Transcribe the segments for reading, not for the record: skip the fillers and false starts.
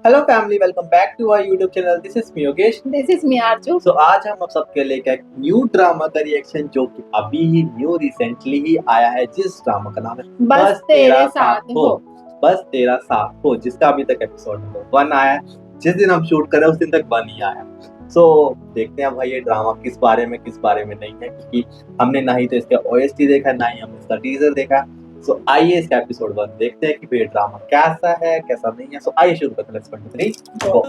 Hello family, welcome back to our YouTube channel. This is me Yogesh. This is me Aarzoo. So आज हम सबके लेकर एक न्यू ड्रामा का रिएक्शन जो कि अभी ही न्यू रिसेंटली ही आया है, जिस ड्रामा का नाम है बस तेरे साथ हो। बस तेरा साथ हो, जिसका अभी तक एपिसोड नंबर 1 आया है। जिस दिन हम शूट कर रहे हैं उस दिन तक 1 ही आया। सो देखते हैं भाई ये ड्रामा किस बारे में नहीं है, क्योंकि हमने ना ही तो इसका ओएसटी देखा, ना ही हमने इसका टीजर देखा। सो आइए इसका एपिसोड 1 देखते हैं कि ये ड्रामा कैसा है कैसा नहीं है। सो आइए शुरू करते हैं। लेट्स गो 3 गो।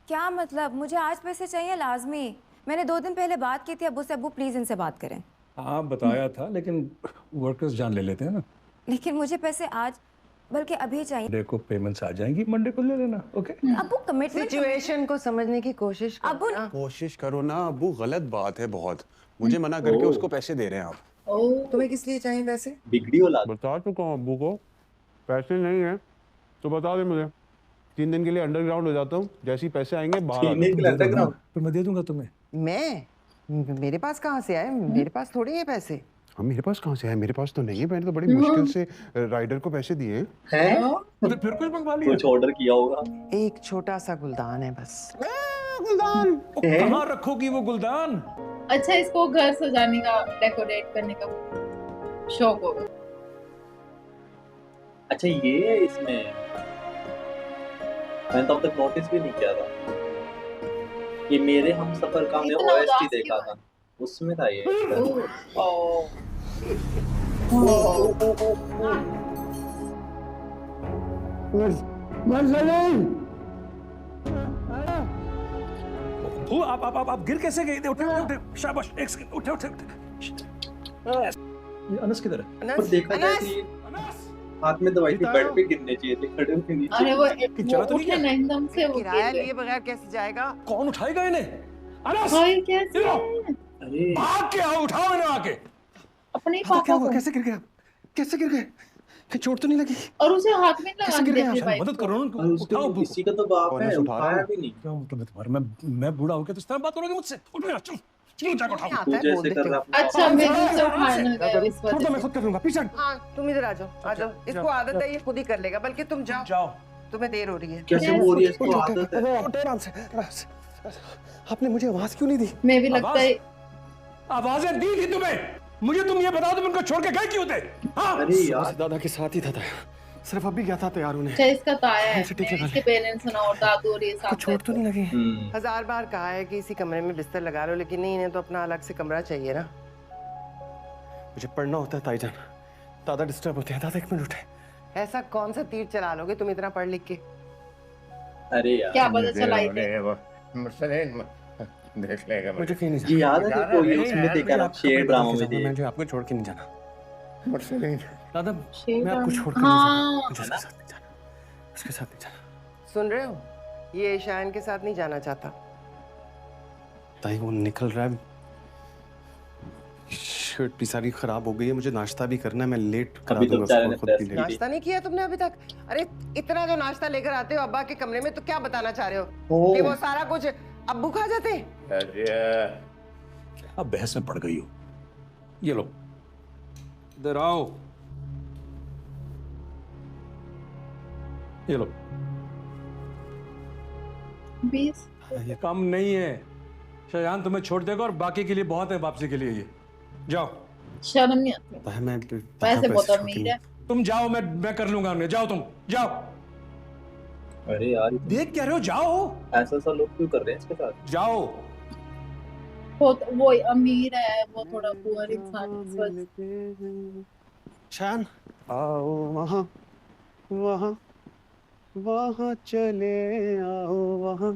क्या मतलब? मुझे आज पैसे चाहिए लाजमी। मैंने 2 दिन पहले बात की थी अब्बू से। अब्बू प्लीज इनसे बात करें। हाँ बताया था, लेकिन वर्कर्स जान ले लेते हैं ना। लेकिन मुझे पैसे आज बल्कि अभी चाहिए। मंडे को पेमेंट्स आ जाएंगी, मंडे को ले लेना। ओके अब्बू कमिटमेंट सिचुएशन को समझने की कोशिश करो अब्बू ना। कोशिश करो ना अब्बू, गलत बात है बहुत। मुझे मना करके उसको पैसे दे रहे हैं आप। तुम्हें किस लिए चाहिए पैसे? बिगड़ी औलाद। बता चुका हूँ अब्बू को, पैसे नहीं है तो बता दे मुझे। 3 दिन के लिए अंडरग्राउंड हो जाता हूँ, जैसे ही पैसे आएंगे बाहर आ तीन दिन के लिए अंडरग्राउंड। फिर मैं दे दूंगा तुम्हें। मेरे पास कहाँ से आए? मेरे पास थोड़ी है पैसे। हाँ मेरे पास कहाँ से है, मेरे पास तो नहीं है। मैंने तो बड़ी मुश्किल से राइडर को पैसे दिए हैं। हैं? फिर कुछ मंगवा लिया। कुछ ऑर्डर किया होगा। एक छोटा सा गुलदान है बस। गुलदान कहाँ रखोगी वो गुलदान? अच्छा, इसको घर सजाने का, डेकोरेट करने का शौक होगा। अच्छा ये है इसमें, मैंने तो अब तक नोटिस भी नहीं किया था। ये मेरे हम सफर का हमने इतना ओएसटी उदास देखा क्यों था, उसमें था ये। ओ, आप गिर कैसे गए थे? उठे उठे उठे, शाबाश। एक सेकंड, उठे उठे उठे। ये अनस किधर है? पर देखा जाए तो ये हाथ में दवाई थी, बेड पे गिरने चाहिए थे, खड़े होके नीचे। अरे वो चला तो नहीं उठे ना एकदम से, वो किराया गिर लिए गए। बगैर कैसे जाएगा? कौन उठाएगा इन्हें? अनस भाई कैसे? इधर अरे भाग के आओ, उठाओ इन्हें आके। अपने क्या पापा हुआ? को। कैसे गिर गया? कैसे गिर गए? कहीं चोट तो नहीं लगी? और उसे हाथ में लगा कैसे गिर गए? दिया आप भाई मदद करो ना उनको। और उसके उठाओ किसी का तो बाप है, कौन उठा रहा उठाया है? भी नहीं। क्या मतलब है तुम्हारा? मैं बूढ़ा हो गया तो इस तरह बात करोगे मुझसे? उठ मेरा, चलो चलो जाकर उठाओ। आता तू है, बोल जैसे कर देते रहा हो। अपना अच्छा मैं तुमसे उठाना गया इस छोड़ दो, वजह मैं से। खुद कर लूंगा। पीछे हाँ तुम इधर आ जाओ, आ जाओ। इसको आदत है, ये खुद ही कर लेगा। बल्कि तुम जाओ, जाओ। तुम्हें देर हो रही है। कैसे हो रही है इसको आदत है। आराम से, आराम से। आपने मुझे आवाज क्यों नहीं दी? मैं भी लगता है आवाजें दी थी तुम्हें। मुझे तुम ये बताओ, तुम उनको छोड़ के गए क्यों थे? हाँ? अरे यार दादा के साथ ही था, सिर्फ अभी गया था तैयार होने। अच्छा इसका ताया है, ऐसे ठीक लगा इसके पेरेंट्स ना और दादू और ये साथ चोट तो नहीं लगी? 1000 बार कहा है कि इसी कमरे में बिस्तर लगा लो, लेकिन नहीं, इन्हें तो अपना अलग से कमरा चाहिए ना। मुझे पढ़ना होता है ताईजान, दादा डिस्टर्ब होते हैं। दादा 1 मिनट उठे। ऐसा कौन सा तीर चला लोगे तुम इतना पढ़ लिख के? अरे यार क्या पता चला ही थे। देख लेगा मुझे कहीं नहीं ये याद है कि कोई उसमें देखा ना शेर ड्रामा में थे। मुझे आपको छोड़ के नहीं जाना दादा। शेर मैं आपको ड्रामा। छोड़ के नहीं जाना। हाँ। मुझे उसके साथ नहीं जाना, उसके साथ नहीं जाना। सुन रहे हो? ये शायन के साथ नहीं जाना चाहता। ताई वो निकल रहा है, शर्ट भी सारी खराब हो गई है, मुझे नाश्ता भी करना है, मैं लेट करा अभी तो दूंगा बेचारे उसको, ने खुद भी प्रेस लेट। की। नाश्ता नहीं किया तुमने अभी तक? अरे इतना जो नाश्ता लेकर आते हो अब्बा के कमरे में, तो क्या बताना चाह रहे हो? कि वो सारा कुछ अब्बू खा जाते? अब बहस में पड़ गई हो। ये लो, इधर आओ। ये लो। 20 ये कम नहीं है। शायान तुम्हें छोड़ देगा और बाकी के लिए बहुत है वापसी के लिए। ये जाओ, शर्म नहीं आती। ताई मैं वैसे बहुत अमीर है। तुम जाओ, मैं कर लूंगा उन्हें। जाओ तुम, जाओ। अरे यार देख कह रहे हो, जाओ ऐसा सा लोग क्यों कर रहे हैं इसके साथ। जाओ। वो अमीर है, वो थोड़ा पुअर इंसान है, इस वजह से। शान आओ वहाँ वहाँ वहाँ चले आओ वहाँ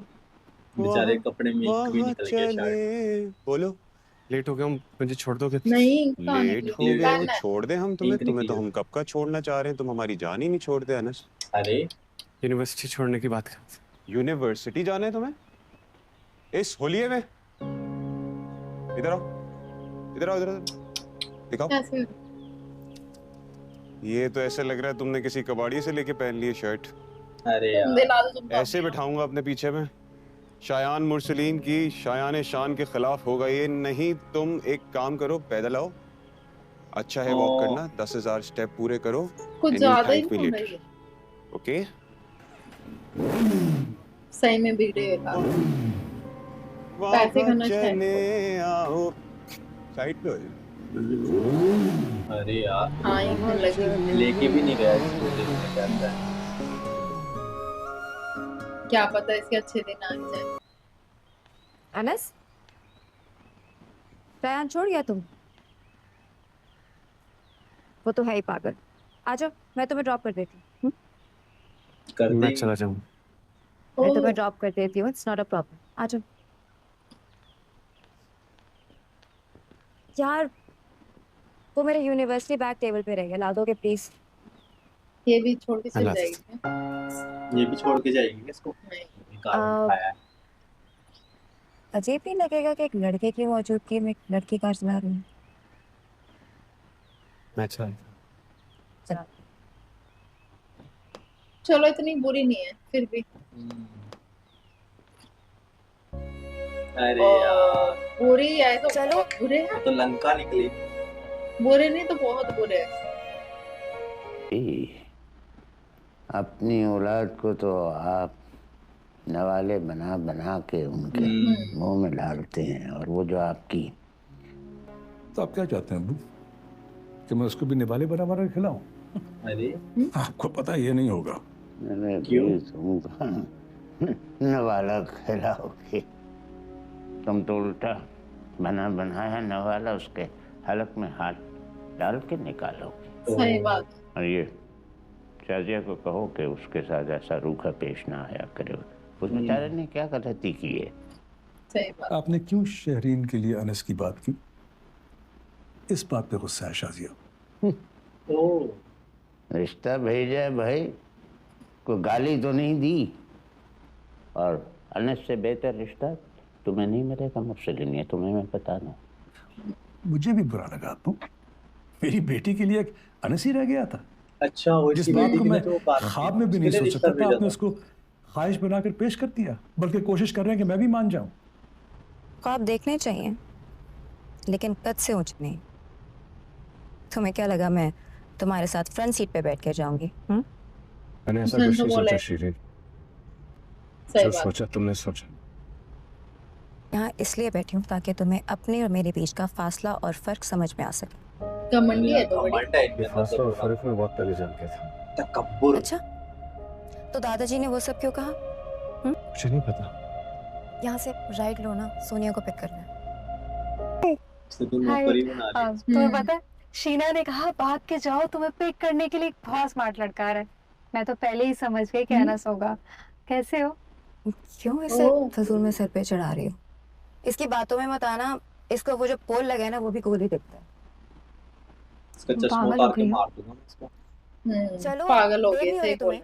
बेचारे कपड़े में एक भी वहाँ निकल गया शायद। चले। बोलो, लेट हो गया हूँ, मुझे छोड़ दोगे? नहीं कहाँ लेट निकली? हो गए प्लान तो है। छोड़ दे हम तुम्हें। एक तुम्हें तो निकली। हम कब का छोड़ना चाह रहे हैं, तुम हमारी जान ही नहीं छोड़ते अनस। अरे यूनिवर्सिटी छोड़ने की बात कर। यूनिवर्सिटी जाना है तुम्हें इस होलिये में? इधर आओ, इधर आओ, इधर दिखाओ। कैसे? ये तो ऐसे लग रहा है तुमने किसी कबाड़ी से लेके पहन ली है शर्ट। अरे यार दिला दो तुम। ऐसे बिठाऊंगा अपने पीछे में। शायान मुरसलीन की शायान शान के खिलाफ होगा ये। नहीं तुम एक काम करो, पैदल आओ, अच्छा है वॉक ओ। करना, 10,000 स्टेप पूरे करो। कुछ and you'll ज्यादा ही thank me घूम later. रही है। ओके सही में बिगड़े हुए पैसे खर्च है। चले आओ साइड पे हो जाओ। अरे यार हाँ एक दिन लगी हुई। लेके भी नहीं गया इसको देखने कैसा है। क्या पता इसके अच्छे दिन आ ही जाए। अनस, प्रयाण छोड़ गया तुम? वो तो है ही पागल। आ जाओ, मैं तुम्हें ड्रॉप कर देती हूँ। कर मैं देंगे। चला जाऊँ। मैं ओह, तुम्हें ड्रॉप कर देती हूँ, इट्स नॉट अ प्रॉब्लम। आ जाओ यार, वो मेरे यूनिवर्सिटी बैग टेबल पे रह गया, ला दोगे प्लीज? ये भी छोड़ के चल अल्लाह जाएगी क्या? ये भी छोड़ के जाएगी इसको। नहीं। कारण खाया है। अजीब नहीं लगेगा कि एक लड़के की मौजूदगी में एक लड़की कार चला रही है? मैं चला चला। चलो इतनी बुरी नहीं है फिर भी। अरे यार बुरी है तो चलो। बहुत बुरे ये हैं। तो लंका निकली। बुरे नहीं तो बहुत बुरे हैं। अपनी औलाद को तो आप नवाले बना बना के उनके मुंह में डालते हैं, और वो जो आपकी तो आप क्या चाहते हैं अब्बू, कि मैं उसको भी निवाले बना बना के खिलाऊं? अरे आपको पता ये नहीं होगा। मैंने क्यों? भी तुमको नवाला खिलाओगे? तुम तो उल्टा बना बनाया नवाला उसके हलक में हाथ डाल के निकालोगे। सही बात। और ये शाजिया को कहो कि उसके साथ ऐसा रूखा पेश ना आया करे। उस बेचारे ने क्या गलती की है? सही बात। आपने क्यों शहरीन के लिए अनस की बात की? इस बात पे गुस्सा है शाजिया। ओ रिश्ता भेजा है भाई, कोई गाली तो नहीं दी। और अनस से बेहतर रिश्ता तुम्हें नहीं मिलेगा मुझसे लेनी, तुम्हें मैं बताना। मुझे भी बुरा लगा अब्बू, मेरी बेटी के लिए एक अनस ही रह गया था। अच्छा वो जिस इसकी बात बेटी को के लिए मैं तो वो बात ख्वाब की। में भी नहीं उसके लिए सोच रिश्ता सकता था, भेजा आपने था। उसको ख्वाहिश बनाकर पेश कर दिया, बल्कि कोशिश कर रहे हैं कि मैं भी मान जाऊं। ख्वाब देखने चाहिए, लेकिन कद से ऊंचे नहीं। तुम्हें क्या लगा मैं तुम्हारे साथ फ्रंट सीट पे बैठ के जाऊंगी? मैंने ऐसा उसने कुछ तो नहीं बोला सोचा है। शीरीन, सही जो बात। सोचा तुमने सोचा। यहाँ इसलिए बैठी हूँ ताकि तुम्हें अपने और मेरे बीच का फासला और फर्क समझ में आ सके। घमंडी है तो बड़ी। घमंड है इनके अंदर फासला तो और थोड़ा। फर्क में बहुत पहले जान गया था। तकब्बुर। अच्छा, तो दादाजी ने वो सब क्यों कहा? मुझे नहीं पता। यहाँ से राइट लो ना, सोनिया को पिक करना है। इससे तो नौकरी बना ली। तुम्हें पता है, शीना ने कहा भाग के जाओ, तुम्हें पिक करने के लिए एक बहुत स्मार्ट लड़का आ रहा है। मैं तो पहले ही समझ गई कि अनस होगा। कैसे हो? क्यों इसे ओह। फजूल में सर पे चढ़ा रही हो? इसकी बातों में मत आना, इसको वो जो पोल लगा है ना वो भी गोली दिखता है। इसका चश्मा पागल उतार हो के गई हो। मार दूंगा मैं इसको। चलो, पागल हो देर गए नहीं हो सही रही बोल। तुम्हें?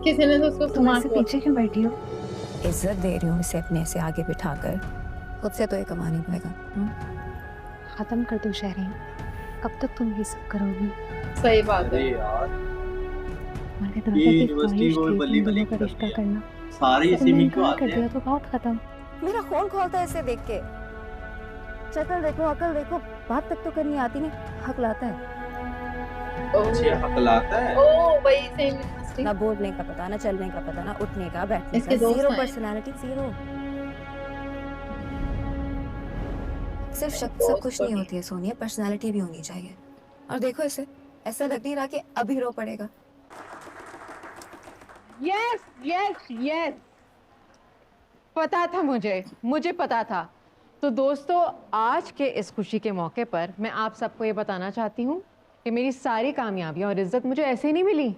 किसी ने तो उसको तुम स्मार्ट ऐसे बोला। पीछे क्यों बैठी हो? इज्जत दे रही हूँ इसे अपने से आगे बिठाकर, खुद से तो ये कमा नहीं पाएगा। खत्म कर दो शहरीन, कब तक तुम ये सब करोगी? सही बात अरे है। यार हमारे दादा ये की यूनिवर्सिटी ख्वाहिश को थी बल्ली तुम बल्ली दोनों का कर रिश्ता दिया। करना। सारे इसी तुमने में क्यों इनकार आते कर दिया हैं? तो बहुत खत्म। मेरा खून खोलता है इसे देख के। शक्ल देखो, अकल देखो, बात तक तो करनी आती नहीं, हक लाता है। अच्छे हकलाता है। ओ भाई सेम यूनिवर्सिटी। ना बोलने का पता, ना चलने का पता, ना उठने का, बैठने इसके का, दोस्त जीरो हैं। Personality, zero. सिर्फ शक्ल सब बहुत कुछ नहीं बढ़िया। होती है सोनिया, पर्सनालिटी भी होनी चाहिए। और देखो इसे, ऐसा लग नहीं रहा कि अभी रो पड़ेगा। यस यस यस, पता था मुझे पता था। तो दोस्तों, आज के इस खुशी के मौके पर मैं आप सबको ये बताना चाहती हूँ कि मेरी सारी कामयाबियाँ और इज्जत मुझे ऐसे ही नहीं मिली।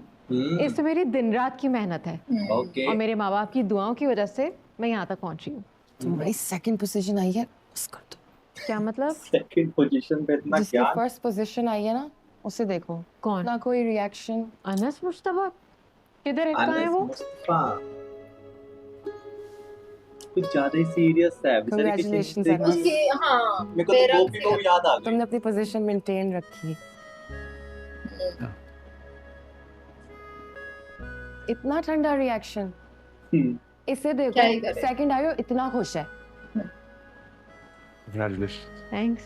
इसमें मेरी दिन रात की मेहनत है ओके और मेरे माँ बाप की दुआओं की वजह से मैं यहाँ तक पहुँची हूँ। तुम्हारी सेकंड पोजीशन आई है, बस कर दो। क्या मतलब? सेकंड पोजीशन पे इतना जिसकी क्या? फर्स्ट पोजीशन आई है ना, उसे देखो, कौन? ना कोई रिएक्शन। अनस मुश्तबा किधर है? कहाँ है अनस वो? मुस्तफा कुछ ज्यादा ही सीरियस है बेचारे की Congratulations, जिंदगी। अनस। उसकी हाँ मेरे को तो तेरा गोपी को याद आ गई। तुमने अपनी पोजीशन मेंटेन रखी। इतना ठंडा रिएक्शन, इसे क्या ही देखो, करे। सेकंड आई हो इतना खुश है। Congratulations. थैंक्स।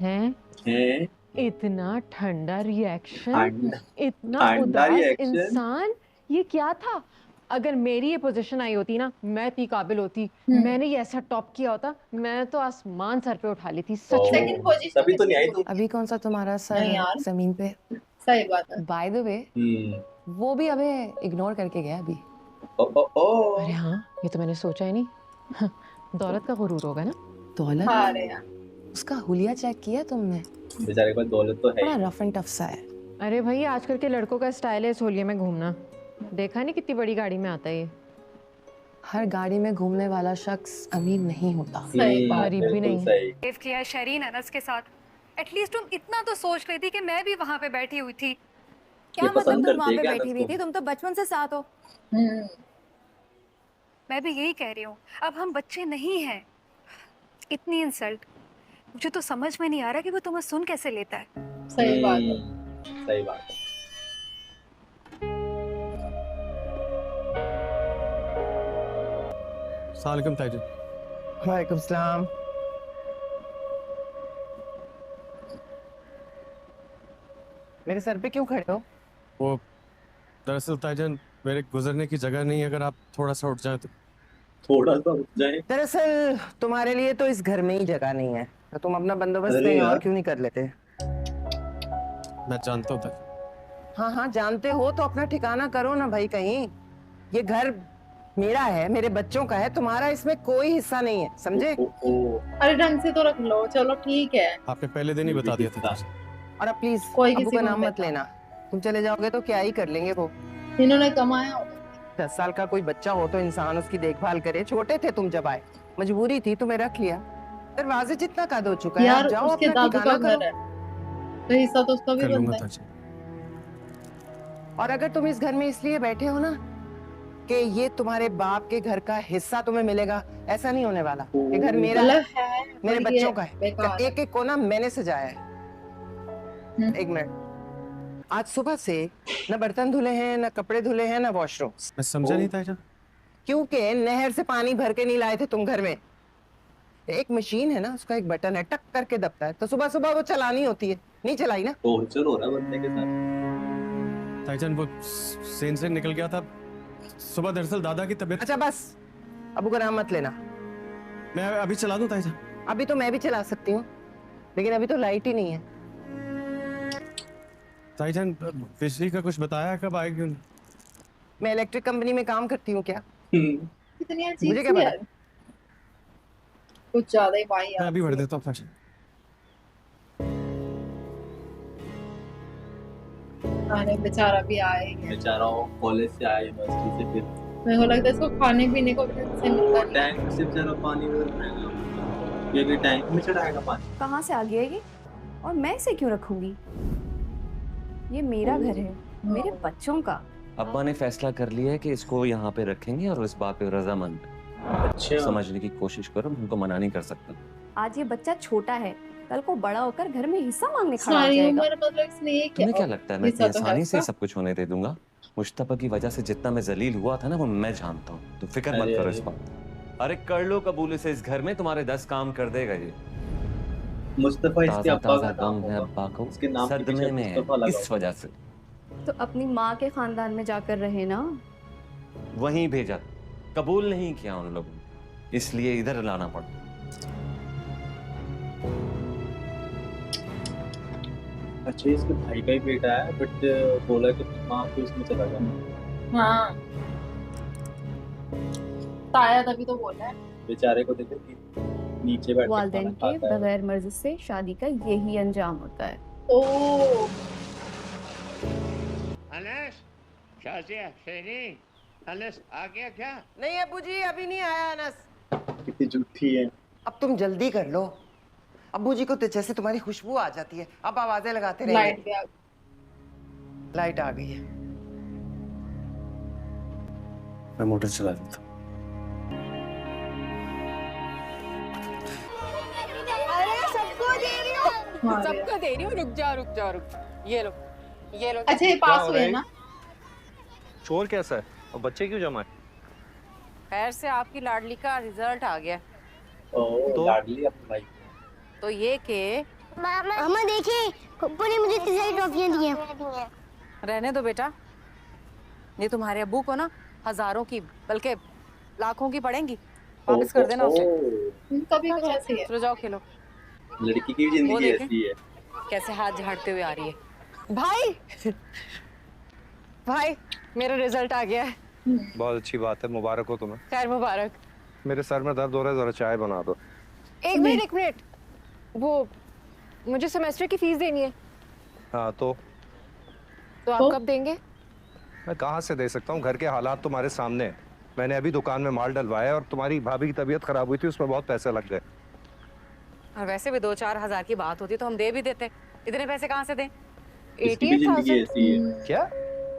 हैं हैं? इतना ठंडा रिएक्शन, ठंडा इतना ठंडा उदास reaction? इंसान, ये क्या था? अगर मेरी ये पोजीशन आई होती ना, मैं इतनी काबिल होती, मैंने ये ऐसा टॉप किया होता, मैं तो आसमान सर पे उठा लेती सच में। सेकंड पोजीशन तभी तो नहीं आई तुम। अभी कौन सा तुम्हारा सर नहीं है यार। जमीन पे? सही बात है। बाय द वे वो भी हमें इग्नोर करके गया अभी। ओ ओ ओ अरे हाँ, ये तो मैंने सोचा ही नहीं। दौलत का गुरूर होगा ना। दौलत? हाँ रे यार। उसका हुलिया चेक किया तुमने? बेचारे के पास दौलत तो है बड़ा ही। रफ एंड टफ सा है। अरे भाई आजकल के लड़कों का स्टाइल है सोलिये में घूमना। देखा नहीं कितनी बड़ी गाड़ी में आता है ये। हर गाड़ी में घूमने वाला शख्स अमीर नहीं होता। सही बात। गरीब भी बिल्कुल नहीं। सही। बिहेव किया शरीन अनस के साथ, एटलीस्ट तुम इतना तो सोच लेती कि मैं भी वहां पे बैठी हुई थी। क्या ये मतलब पसंद तुम वहाँ करती है पे क्या बैठी अनस हुई को? थी? तुम तो बचपन से साथ हो। मैं भी यही कह रही हूँ, अब हम बच्चे नहीं हैं। इतनी इंसल्ट, मुझे तो समझ में नहीं आ रहा कि वो तुम्हें सुन कैसे लेता है। सही बात है। सही बात है। Assalamualaikum Taijin. वालेकुम सलाम। मेरे सर पे क्यों खड़े हो? वो दरअसल ताईजान मेरे गुजरने की जगह नहीं है, अगर आप थोड़ा सा उठ जाए तो। थोड़ा सा रुक जाए। दरअसल तुम्हारे लिए तो इस घर में ही जगह नहीं है, तो तुम अपना बंदोबस्त अरे कहीं और यार। क्यों नहीं कर लेते? मैं जानता हूँ ताईजान। हाँ हाँ जानते हो तो अपना ठिकाना करो ना भाई कहीं। ये घर मेरा है, मेरे बच्चों का है, तुम्हारा इसमें कोई हिस्सा नहीं है, समझे? ओ ओ अरे ढंग से तो रख लो, चलो ठीक है। आपने पहले दिन ही बता दिया था ताईजान। और अब प्लीज कोई अबू किसी का को नाम नहीं मत लेना। तुम चले जाओगे तो क्या ही कर लेंगे वो। इन्होंने कमाया होगा। 10 साल का कोई बच्चा हो तो इंसान उसकी देखभाल करे। छोटे थे तुम जब आए, मजबूरी थी, तुम्हें रख लिया। दरवाजे जितना कद हो चुका है, यार अब जाओ उसके अपना दादू का ठिकाना घर करो। है, तो हिस्सा तो उसका भी कर लूंगा बनता है। ताईजान। और अगर तुम इस घर में इसलिए बैठे हो ना कि ये तुम्हारे बाप के घर का हिस्सा तुम्हें मिलेगा, ऐसा नहीं होने वाला। ये घर मेरा है, गलत है, मेरे पर ये बच्चों का है। बेकार है। एक एक कोना मैंने सजाया है। एक मिनट, आज सुबह से न बर्तन धुले हैं, न कपड़े धुले हैं, न वॉशरूम, मैं समझा नहीं ताईजान। क्योंकि नहर से पानी भर के नहीं लाए थे तुम घर में। एक मशीन है ना, उसका एक बटन है, टक करके दबता है, तो सुबह सुबह वो चलानी होती है, नहीं चलाई ना। टॉर्चर हो रहा है बंदे के साथ। ताईजान वो सेन से निकल गया था सुबह। दरअसल दादा की तबीयत। अच्छा बस, अबू का नाम मत लेना। मैं अभी चला दूं ताईजान? अभी तो मैं भी चला सकती हूँ, लेकिन अभी तो लाइट ही नहीं है। ताईजान बिजली का कुछ बताया कब आएगी? मैं इलेक्ट्रिक कंपनी में काम करती हूँ क्या? कितनी अजीब मुझे क्या सी पता? है। कुछ ज्यादा ही भाई मैं यार। अभी भर देता हूँ ताईजान। अरे बेचारा भी आए ही है। बेचारा कॉलेज से आया यूनिवर्सिटी से, फिर मेरे को लगता है इसको खाने पीने को भी से मिलता नहीं। टैंक से बेचारा पानी भर रहेगा। ये भी टैंक में चढ़ाएगा पानी। कहाँ से आ गया ये? और मैं इसे क्यों रखूंगी? ये मेरा घर है, मेरे बच्चों का। अब्बा ने फैसला कर लिया है कि इसको यहाँ पे रखेंगे और इस बात पे रजामंद। अच्छा समझने की कोशिश करो, उनको मना नहीं कर सकता। आज ये बच्चा छोटा है, कल को बड़ा होकर घर में हिस्सा मांगने खड़ा हो सारी जाएगा। उम्र मतलब इसने ये तुम्हें क्या लगता है मैं हिस्सा इतनी तो है आसानी से उसका। सब कुछ होने दे दूंगा? मुश्तबा की वजह से जितना मैं जलील हुआ था ना, वो मैं जानता हूँ। तो फिक्र मत अरे, करो अरे। इस बात। अरे कर लो कबूल इसे, इस घर में तुम्हारे 10 काम कर देगा ये। मुस्तफा इसके ताजा अब्बा ताजा का नाम गम है होगा। अब्बा को, उसके नाम के सदमे पीछे में मुस्तफा है लगा इस हुआ। वजह से। तो अपनी माँ के खानदान में जाकर रहे ना। वहीं भेजा, कबूल नहीं किया उन लोगों ने, इसलिए इधर लाना पड़ा। अच्छा इसके भाई का ही बेटा है, बट बोला कि माँ को इसमें चला जाना। हाँ ताया तभी तो बोला है। बेचारे को देखो कि नीचे बैठ के वालिदैन खाना के खाता है। बगैर मर्जी से शादी का यही अंजाम होता है। ओ अनस, शाजिया, शेरीन, अनस आ गया क्या? नहीं अबू जी, अभी नहीं आया अनस। कितनी झूठी है। अब तुम जल्दी कर लो, अब्बू जी को तो जैसे तुम्हारी खुशबू आ जाती है। अब आवाजें लगाते रहिए। लाइट भी आ गई। लाइट आ गई है। मैं मोटर चला देता हूँ। हाँ, सबको दे रही हूँ, रुक जाओ रुक जाओ रुक जाओ। ये लो ये लो। अच्छा ये पास हुए ना। शोर कैसा है और बच्चे क्यों जमा है? खैर से आपकी लाडली का रिजल्ट आ गया, ओ लाडली अपनी भाई। तो ये के मामा देखिए पप्पू ने मुझे इतनी सारी ट्रॉफियां दी हैं। रहने दो बेटा, ये तुम्हारे अब्बू को ना हजारों की बल्कि लाखों की पड़ेंगी, वापस कर देना उसे। कभी कभी ऐसे ही है। चलो जाओ खेलो। लड़की की भी वो जिंदगी देखें। ऐसी है। कैसे हाथ झाड़ते हुए आ रही है। भाई भाई मेरा रिजल्ट आ गया है। बहुत अच्छी बात है, मुबारक हो तुम्हें। खैर मुबारक। मेरे सर में दर्द हो रहा है, जरा चाय बना दो। एक मिनट वो मुझे सेमेस्टर की फीस देनी है। हाँ तो आप कब देंगे? मैं कहाँ से दे सकता हूँ, घर के हालात तुम्हारे सामने हैं। मैंने अभी दुकान में माल डलवाया और तुम्हारी भाभी की तबीयत खराब हुई थी, उसमें बहुत पैसे लग गए। और वैसे भी 2-4 हजार की बात होती तो हम दे भी देते, इतने पैसे कहाँ से दें? इसकी भी जिंदगी ऐसी है। क्या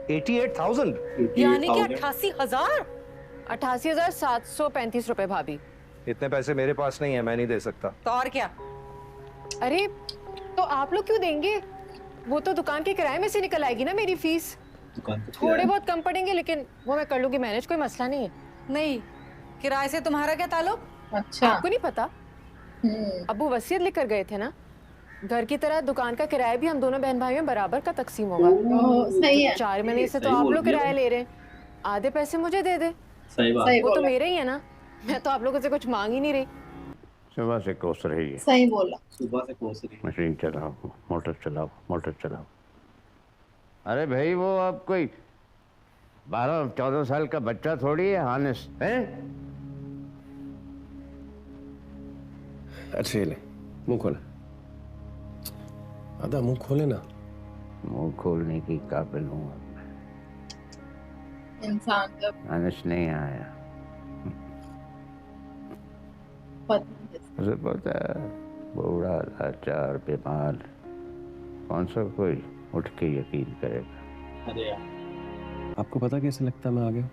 88,000? यानी कि 88,000? 88,735 रुपए भाभी। इतने पैसे मेरे पास नहीं है, मैं नहीं दे सकता। तो और क्या? अरे तो आप लोग क्यों देंगे? वो तो दुकान के किराए में से निकल आएगी ना मेरी फीस। थोड़े बहुत कम पड़ेंगे लेकिन वो मैं कर लूंगी मैनेज, कोई मसला नहीं है। नहीं, किराए से तुम्हारा क्या ताल्लुक? अच्छा आपको नहीं पता? अब्बू वसीयत लिख कर गए थे ना, घर की तरह दुकान का किराया भी हम दोनों बहन भाई में बराबर का तकसीम होगा। सही है। 4 महीने से तो सही आप बोल लोग दिया किराया ले रहे हैं, आधे पैसे मुझे दे दे। सही बात। सही वो तो बोला। मेरे ही है ना, मैं तो आप लोगों से कुछ मांग ही नहीं रही। सुबह से कोस रही है। सही बोला। सुबह से कोस रही है। मशीन चलाओ, मोटर चलाओ, मोटर चलाओ। अरे भाई वो अब कोई 12-14 साल का बच्चा थोड़ी है, हानिस है। अच्छे ले, मुंह खोला। आधा मुंह खोले ना। मुंह खोलने की काबिल हूँ अब मैं। इंसान जब हानिस नहीं आया। मुझे पता है, बूढ़ा लाचार बीमार, कौन सा कोई उठ के यकीन करेगा। अरे यार आपको पता कैसे लगता मैं आ गया?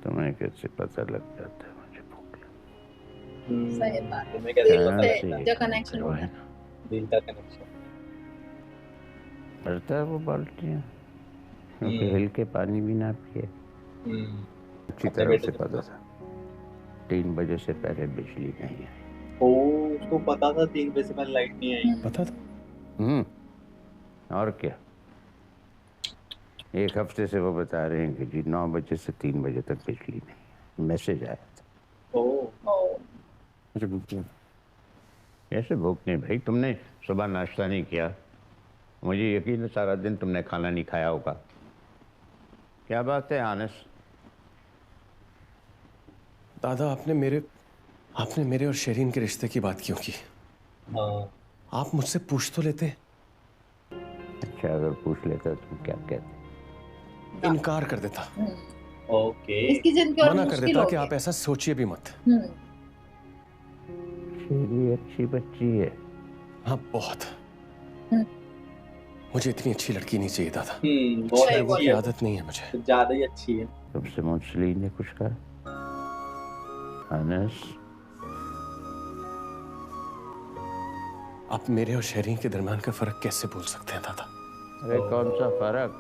तुम्हें कैसे पता लग जाता है मुझे भूख लगी। सही बात है। तुम्हें कैसे दिल पता से लगता है? जो कनेक्शन है है। ना, दिल का कनेक्शन। भरता है वो बाल्टियाँ, क्योंकि हिल के पानी भी ना पिए। अच्छी अपने तरह बेटे से से पता था 3 बजे से पहले बिजली नहीं आई। ओ उसको पता था 3 बजे से पहले लाइट नहीं आई। पता था। और क्या, 1 हफ्ते से वो बता रहे हैं कि जी 9 बजे से 3 बजे तक बिजली नहीं। मैसेज आया था। मुझे भूख लगी। कैसे भूख नहीं भाई, तुमने सुबह नाश्ता नहीं किया, मुझे यकीन है सारा दिन तुमने खाना नहीं खाया होगा। क्या बात है हानिस? दादा आपने मेरे और शेरीन के रिश्ते की बात क्यों की? आप मुझसे पूछ तो लेते। अच्छा अगर पूछ लेता तुम क्या कहते? इनकार कर देता। ओके। इसकी जिंदगी और मना कर मुश्किल देता हो कि गई। आप ऐसा सोचिए भी मत। शेरी अच्छी बच्ची है। हाँ बहुत। मुझे इतनी अच्छी लड़की नहीं चाहिए दादा। बहुत सही अच्छी की है। आदत नहीं है मुझे। ज्यादा ही अच्छी है। तुमसे मुझसे ने कुछ कहा? हानिस आप मेरे और शेरीन के दरमियान का फर्क कैसे भूल सकते हैं दादा? अरे कौन सा फर्क,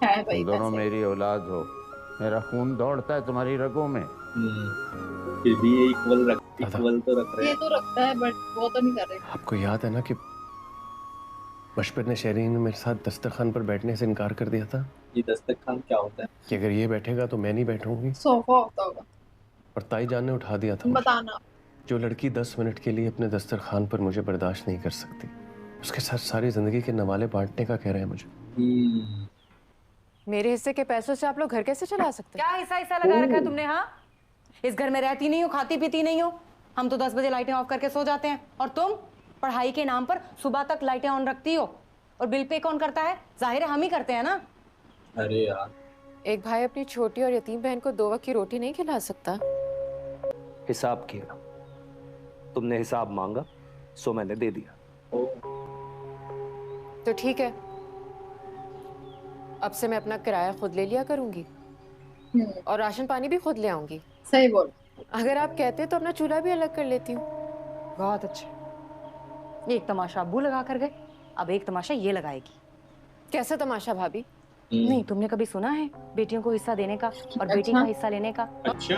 है भाई तुम दोनों वैसे। मेरी औलाद हो, मेरा खून दौड़ता है तुम्हारी रगों में। फिर भी ये इक्वल तो रख रहे ये हैं। तो रखता है बट वो तो नहीं कर रहे। आपको याद है ना कि बशपर ने शेरीन ने मेरे साथ दस्तरखान पर बैठने से इनकार कर दिया था ये दस्तरखान क्या होता है? कि अगर ये बैठेगा तो मैं नहीं बैठूंगी, सोफा होता होगा। और ताई जान ने उठा दिया था मुझे। बताना। जो लड़की 10 मिनट के लिए अपने दस्तरखान पर मुझे बर्दाश्त नहीं कर सकती, उसके साथ सारी जिंदगी के नवाले बांटने का कह रहे हैं मुझे। मेरे हिस्से के पैसों से आप लोग घर कैसे चला सकते हैं? क्या हिस्सा लगा रखा है तुमने? हाँ, इस घर में रहती नहीं हो, खाती पीती नहीं हो। हम तो 10 बजे लाइटें ऑफ करके सो जाते हैं, और तुम पढ़ाई के नाम पर सुबह तक लाइटें ऑन रखती हो। और बिल पे कौन करता है? जाहिर है हम ही करते हैं ना। अरे यार, एक भाई अपनी छोटी और यतीम बहन को 2 वक्त की रोटी नहीं खिला सकता। हिसाब किया, तुमने हिसाब मांगा सो मैंने दे दिया। तो ठीक है, अब से मैं अपना किराया खुद ले लिया करूंगी और राशन पानी भी खुद ले आऊंगी। सही बोल। अगर आप कहते तो अपना चूल्हा भी अलग कर लेती हूँ। बहुत अच्छा। एक तमाशा अब्बू लगा कर गए, अब एक तमाशा ये लगाएगी। कैसा तमाशा भाभी? नहीं, तुमने कभी सुना है बेटियों को हिस्सा देने का और बेटी का हिस्सा लेने का? अच्छा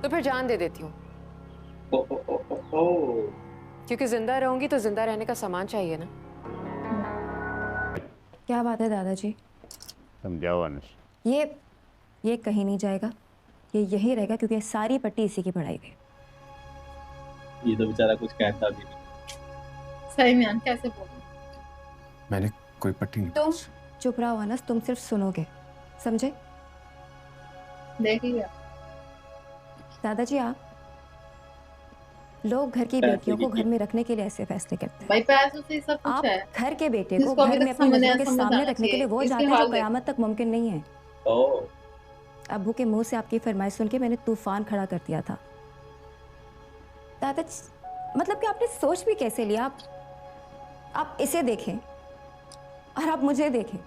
तो फिर जान दे देती हूँ, क्योंकि जिंदा रहूंगी तो जिंदा रहने का सामान चाहिए ना। क्या बात है दादाजी? समझाओ अनस। ये कहीं नहीं जाएगा, ये यही रहेगा क्योंकि सारी पट्टी इसी की पढ़ाई पे। ये तो बेचारा कुछ कहता भी नहीं। सही में कैसे बोलूं? मैंने कोई पट्टी नहीं। तुम चुप रहो अनस, तुम सिर्फ सुनोगे, समझे? देखिए दादाजी, आप लोग घर की बेटियों को घर में रखने के लिए ऐसे फैसले करते हैं। भाई पैसों से सब कुछ आप है। घर के बेटे को जिसको अभी घर में तक अपनी समझ नजरों के समझ सामने आना रखने के लिए वो चाहिए। चाहते इसके हैं जो हाल कयामत तक मुमकिन नहीं है। अब्बू के मुंह से आपकी फरमाइश सुन के मैंने तूफान खड़ा कर दिया था। दादाजी, मतलब कि आपने सोच भी कैसे लिया? आप इसे देखें और आप मुझे देखें।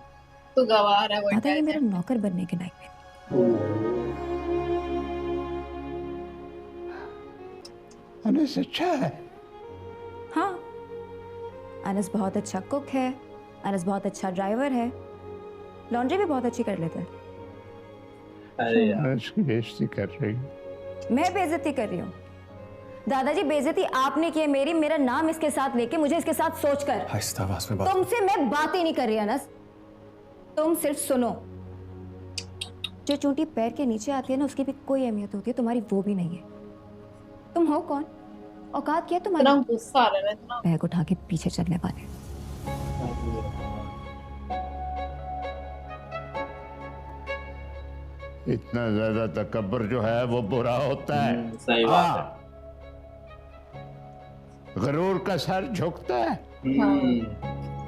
तो गवाह है वो। दादा, ये मेरा नौकर बनने के लायक है। अनस अच्छा है। हाँ, अनस बहुत अच्छा कुक है, अनस बहुत अच्छा ड्राइवर है, लॉन्ड्री भी बहुत अच्छी कर लेता है। अरे यार, अनस की बेइज्जती कर रही हूँ। मैं बेइज्जती कर रही हूँ? दादाजी, बेइज्जती आपने की है मेरी, मेरा नाम इसके साथ लेके, मुझे इसके साथ सोचकर। आहिस्ता आवाज में बात। तुमसे मैं बात ही नहीं कर रही अनस, तुम सिर्फ सुनो। जो चूंटी पैर के नीचे आती है ना, उसकी भी कोई अहमियत होती है, तुम्हारी वो भी नहीं है। तुम हो कौन? औकात क्या तुम्हारी? इतना गुस्सा आ रहा है, इतना बैग उठा के पीछे चलने वाले। इतना ज्यादा तकब्बुर जो है वो बुरा होता है। सही बात है। गरूर का सर झुकता है।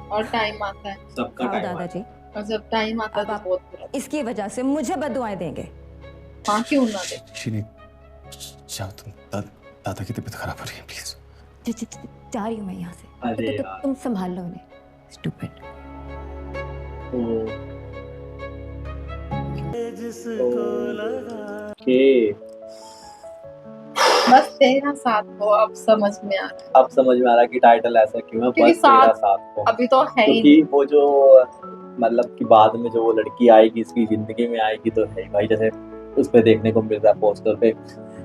और टाइम आता है सबका हाँ टाइम दादाजी, और जब टाइम आता है तो बहुत बुरा। इसकी वजह से मुझे बददुआएं देंगे। हाँ, क्यों ना दे। शीनी, जाओ तुम। दादा की तबीयत खराब हो रही है, प्लीज। जा रही हूँ मैं यहाँ से। अरे तो यार। तुम संभाल लो उन्हें। स्टूपिड। ओके, बस तेरा साथ को अब समझ में आ रहा है। अब समझ में आ रहा है कि टाइटल ऐसा क्यों है, क्योंकि बस तेरा साथ साथ को। अभी तो है ही क्योंकि वो जो मतलब कि बाद में जो वो लड़की आएगी, इसकी जिंदगी में आएगी, तो है भाई, जैसे उस पे देखने को मिल रहा है पोस्टर पे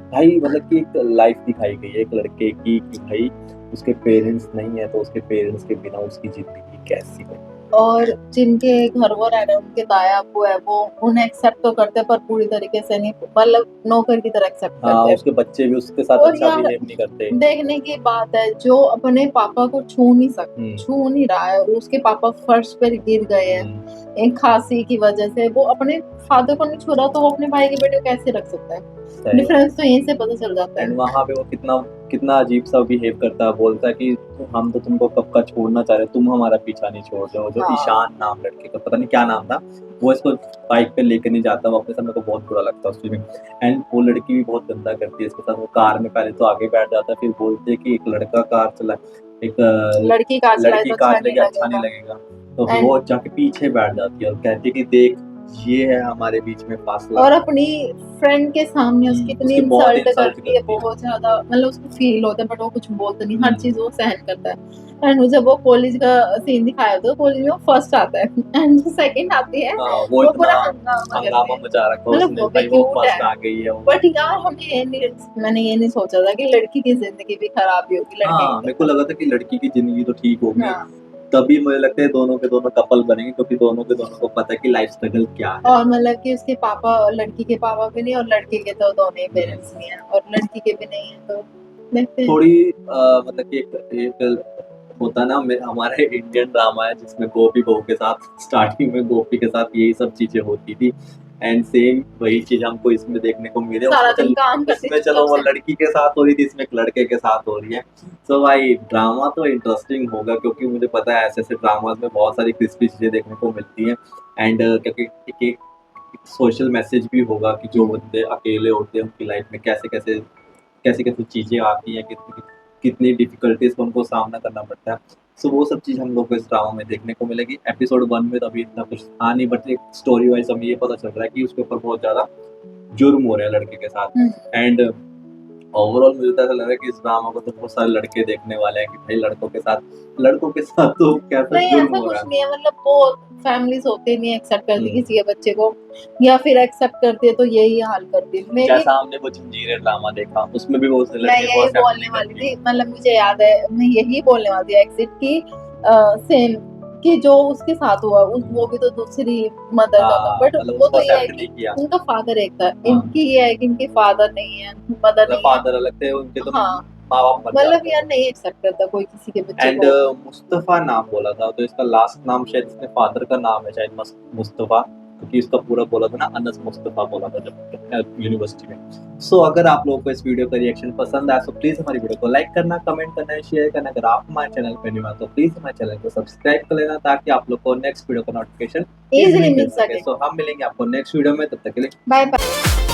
भाई, मतलब कि एक लाइफ दिखाई गई है एक लड़के की कि भाई उसके पेरेंट्स नहीं है तो उसके पेरेंट्स के बिना उसकी जिंदगी कैसी है। और जिनके घर वो रह रहे हैं, उनके ताया अब्बू है, वो उन्हें एक्सेप्ट तो करते पर पूरी तरीके से नहीं, मतलब नौकर की तरह एक्सेप्ट करते हाँ, हैं। उसके बच्चे भी उसके साथ और अच्छा यार, बिहेव नहीं करते। देखने की बात है, जो अपने पापा को छू नहीं सकता, छू नहीं रहा है, उसके पापा फर्श पर गिर गए हैं एक खांसी की वजह से, वो अपने फादर को नहीं छू रहा तो वो अपने भाई के बेटे को कैसे रख सकता है? डिफरेंस तो यहीं से पता चल जाता है। एंड वहाँ पे वो कितना अजीब सा बिहेव करता है, बोलता है कि हम तो तुमको कब का छोड़ना चाह रहे, तुम हमारा पीछा नहीं छोड़ रहे हो। जो ईशान नाम लड़के का, पता नहीं क्या नाम था, वो इसको बाइक पे लेके नहीं जाता वो अपने समय को, बहुत बुरा लगता है उस में। एंड वो लड़की भी बहुत गंदा करती है इसके साथ। वो कार में पहले तो आगे बैठ जाता है, फिर बोलते है कि एक लड़का कार चला, एक लड़की कार चलाएगी अच्छा नहीं लगेगा, तो फिर वो जाके पीछे बैठ जाती है और कहती है कि देख ये है हमारे बीच में फासला। और अपनी फ्रेंड के सामने उसकी इतनी इंसल्ट करती है, बहुत ज्यादा, मतलब उसको फील होता है बट वो कुछ बोलता नहीं, हर चीज वो सहन करता है। एंड जब वो कॉलेज का सीन दिखाया तो कॉलेज में फर्स्ट आता है एंड जो सेकंड आती है वो पूरा हंगामा मचा रखा है उसने, भाई वो फर्स्ट आ गई है। बट यार मैंने ये नहीं सोचा था कि लड़की की जिंदगी भी खराब ही होगी। हाँ, मेरे को लगा था कि लड़की की जिंदगी तो ठीक होगी, तभी मुझे लगता है दोनों के दोनों कपल बनेंगे, क्योंकि दोनों के दोनों को पता है कि लाइफ स्ट्रगल क्या है। और मतलब कि उसके पापा, लड़की के पापा भी नहीं और लड़के के तो दोनों ही पेरेंट्स नहीं है, और लड़की के भी नहीं है, तो देखते हैं। थोड़ी मतलब कि एक होता ना हमारे इंडियन ड्रामा है जिसमें गोपी बहू के साथ, स्टार्टिंग में गोपी के साथ यही सब चीजें होती थी, एंड सेम वही चीज हमको इसमें देखने को मिले। इसमें चलो वो लड़की के साथ हो रही थी, इसमें एक लड़के के साथ हो रही है। सो भाई ड्रामा तो इंटरेस्टिंग होगा, क्योंकि मुझे पता है ऐसे ऐसे ड्रामास में बहुत सारी क्रिस्पी चीजें देखने को मिलती हैं। एंड क्योंकि एक सोशल मैसेज भी होगा कि जो बंदे अकेले होते हैं उनकी लाइफ में कैसे कैसे चीजें आती हैं, कितनी डिफिकल्टीज को उनको सामना करना पड़ता है। सो वो सब चीज़ हम लोग को इस ड्रामा में देखने को मिलेगी। एपिसोड 1 में तो अभी इतना कुछ था नहीं, बट एक स्टोरी वाइज हमें ये पता चल रहा है कि उसके ऊपर बहुत ज़्यादा जुर्म हो रहे हैं लड़के के साथ। एंड ओवरऑल मुझे तो ऐसा लग रहा है कि इस ड्रामा को तो बहुत सारे लड़के देखने वाले हैं कि भाई लड़कों के साथ तो कैसा नहीं जुल्म ऐसा हो कुछ रहा है। नहीं है, मतलब वो फैमिलीज होते नहीं एक्सेप्ट करती हम्म। किसी के बच्चे को, या फिर एक्सेप्ट करती है तो यही हाल करती है। मैं जैसा हमने वो जंजीरें ड्रामा देखा उसमें भी बहुत से मैं लड़के को यही accept बोलने नहीं वाली करती। थी, मतलब मुझे याद है मैं यही बोलने वाली थी एग्जिट की सेम कि जो उसके साथ हुआ वो भी तो दूसरी मदर का था, हाँ, बट मतलब वो उसको तो ये है accept कि नहीं किया। उनका फादर एक था, हाँ। इनकी ये है कि इनके फादर नहीं है, मदर मतलब नहीं है। फादर अलग थे उनके तो हाँ माँ बाप मर मतलब जाते यार नहीं एक्सेप्ट करता कोई किसी के बच्चे एंड को। मुस्तफा नाम बोला था तो इसका लास्ट नाम शायद इसके फादर का नाम है शायद मुस्तफा, क्योंकि इसका पूरा बोला था ना अनस मुस्तफा बोला था जब यूनिवर्सिटी में। सो अगर आप लोगों को इस वीडियो का रिएक्शन पसंद आया तो प्लीज हमारी वीडियो को लाइक करना, कमेंट करना, शेयर करना। अगर आप हमारे चैनल पे न्यू हैं तो प्लीज हमारे चैनल को सब्सक्राइब कर लेना ताकि आप लोग को नेक्स्ट वीडियो का नोटिफिकेशन Easily इजीली मिल मिल सके। सके। सो हम मिलेंगे आपको नेक्स्ट वीडियो में, तब तक के लिए बाय बाय।